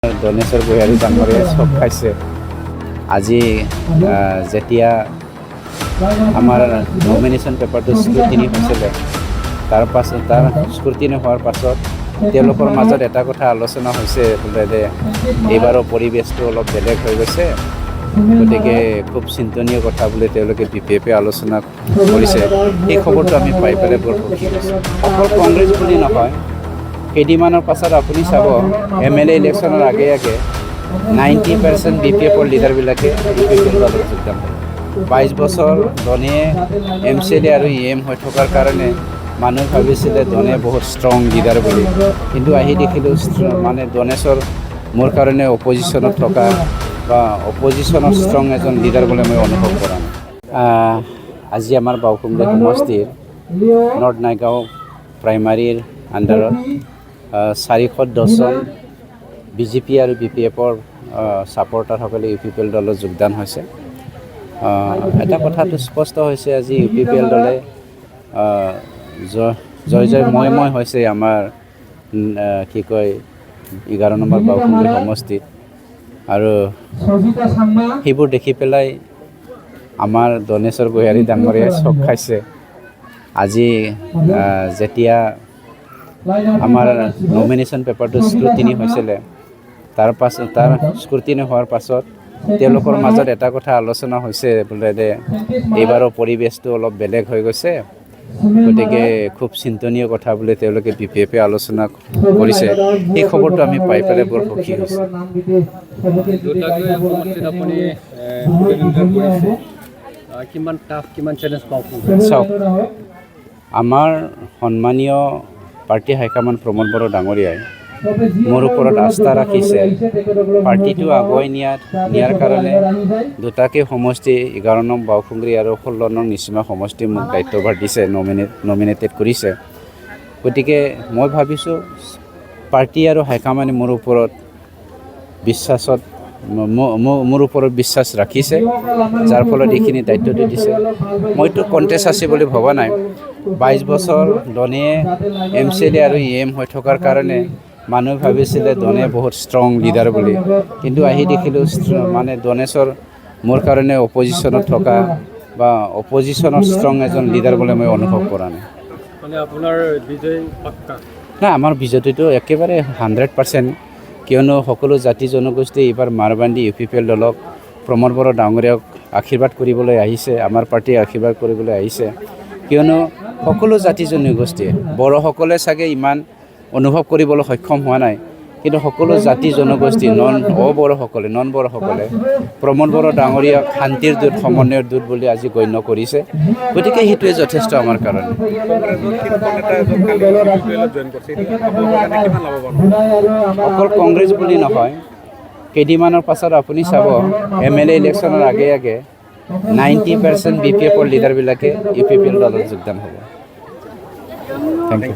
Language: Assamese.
দনেশ্বৰ গোহাৰি ডাঙৰীয়াই চব খাইছে। আজি যেতিয়া আমাৰ নমিনেশ্যন পেপাৰটো স্ক্ৰুটিনি হৈছিলে, তাৰ স্ক্ৰুটিনি হোৱাৰ পাছত তেওঁলোকৰ মাজত এটা কথা আলোচনা হৈছে বোলে যে এইবাৰৰ পৰিৱেশটো অলপ বেলেগ হৈ গৈছে, গতিকে খুব চিন্তনীয় কথা বুলি তেওঁলোকে BPF-এ আলোচনা কৰিছে। এই খবৰটো আমি পাই পেলাই বৰ সুখী হৈছোঁ। অকল কংগ্ৰেছ বুলি নহয়, কেইদিনমানৰ পাছত আপুনি চাব MLA ইলেকশ্যনৰ আগে 90% BPF-ৰ লিডাৰবিলাকে UPPL দলত যোগদান কৰে। 22 বছৰ ধনীয়ে MCLA আৰু EM হৈ থকাৰ কাৰণে মানুহে ভাবিছিলে ধনে বহুত ষ্ট্ৰং লিডাৰ বুলি, কিন্তু আহি দেখিলোঁ মানে দনেশ্বৰ মোৰ কাৰণে অপজিশ্যনত থকা বা অপজিশ্যনৰ ষ্ট্ৰং এজন লিডাৰ বুলি মই অনুভৱ কৰা নাই। আজি আমাৰ বাউকুমদী সমষ্টিৰ নৰ্থ নাইগাঁও প্ৰাইমাৰীৰ আণ্ডাৰত 410 জন BJP আৰু BPF-ৰ ছাপৰ্টাৰসকলে UPPL দলত যোগদান হৈছে। এটা কথাটো স্পষ্ট হৈছে, আজি UPPL দলে জয় মই হৈছে আমাৰ কি কয় 11 নম্বৰ বাউকুমদী সমষ্টিত, আৰু সেইবোৰ দেখি পেলাই আমাৰ দনেশ্বৰ গোহাৰি ডাঙৰীয়াই চক খাইছে। আজি যেতিয়া আমাৰ নমিনেশ্যন পেপাৰটো স্ক্ৰুটিনি হৈছিলে, তাৰ স্ক্ৰুটিনি হোৱাৰ পাছত তেওঁলোকৰ মাজত এটা কথা আলোচনা হৈছে বোলে যে এইবাৰৰ পৰিৱেশটো অলপ বেলেগ হৈ গৈছে, গতিকে খুব চিন্তনীয় কথা বুলি তেওঁলোকে BPF-এ আলোচনা কৰিছে। এই খবৰটো আমি পাই পেলাই বৰ সুখী হৈছোঁ। চাওক, আমাৰ সন্মানীয় পাৰ্টি হাইকমাণ্ড প্ৰমোদ বড়ো ডাঙৰীয়াই মোৰ ওপৰত আস্থা ৰাখিছে। পাৰ্টিটো আগুৱাই নিয়াৰ কাৰণে দুটাকে সমষ্টি 11 নং বাউকুমদী আৰু 16 নং নিচিমা সমষ্টি মোক দায়িত্বভাৰ দিছে, নমিনেটেড কৰিছে। গতিকে মই ভাবিছোঁ পাৰ্টি আৰু হাইকমাণ্ডে মোৰ ওপৰত বিশ্বাস ৰাখিছে, যাৰ ফলত এইখিনি দায়িত্বটো দিছে। মইতো কণ্টেষ্ট আছে বুলি ভবা নাই। 22 বছৰ ধনীয়ে MCLA আৰু EM হৈ থকাৰ কাৰণে মানুহে ভাবিছিলে ধনে বহুত ষ্ট্ৰং লিডাৰ বুলি, কিন্তু আহি দেখিলোঁ মানে দনেশ্বৰ মোৰ কাৰণে অপজিশ্যনত থকা বা অপজিশ্যনৰ ষ্ট্ৰং এজন লিডাৰ বুলি মই অনুভৱ কৰা নাই। আপোনাৰ বিজয় পাক্কা? নাই, আমাৰ বিজয়টো একেবাৰে 100%, কিয়নো সকলো জাতি জনগোষ্ঠী এইবাৰ মাৰবাণ্ডি UPPL দলক প্ৰমোদ বড়ো ডাঙৰীয়াক আশীৰ্বাদ কৰিবলৈ আহিছে, আমাৰ পাৰ্টীয়ে আশীৰ্বাদ কৰিবলৈ আহিছে। কিয়নো সকলো জাতি জনগোষ্ঠীয়ে, বড়োসকলে চাগে ইমান অনুভৱ কৰিবলৈ সক্ষম হোৱা নাই, কিন্তু সকলো জাতি জনগোষ্ঠী নন বড়োসকলে প্ৰমোদ বড়ো ডাঙৰীয়াক শান্তিৰ দূত, সমন্বয়ৰ দূত বুলি আজি গণ্য কৰিছে। গতিকে সেইটোৱে যথেষ্ট আমাৰ কাৰণে। অকল কংগ্ৰেছ বুলি নহয়, কেইদিনমানৰ পাছত আপুনি চাব MLA ইলেকশ্যনৰ আগে 90% BPF-ৰ লিডাৰবিলাকে UPPL দলত যোগদান হ'ব। Thank U.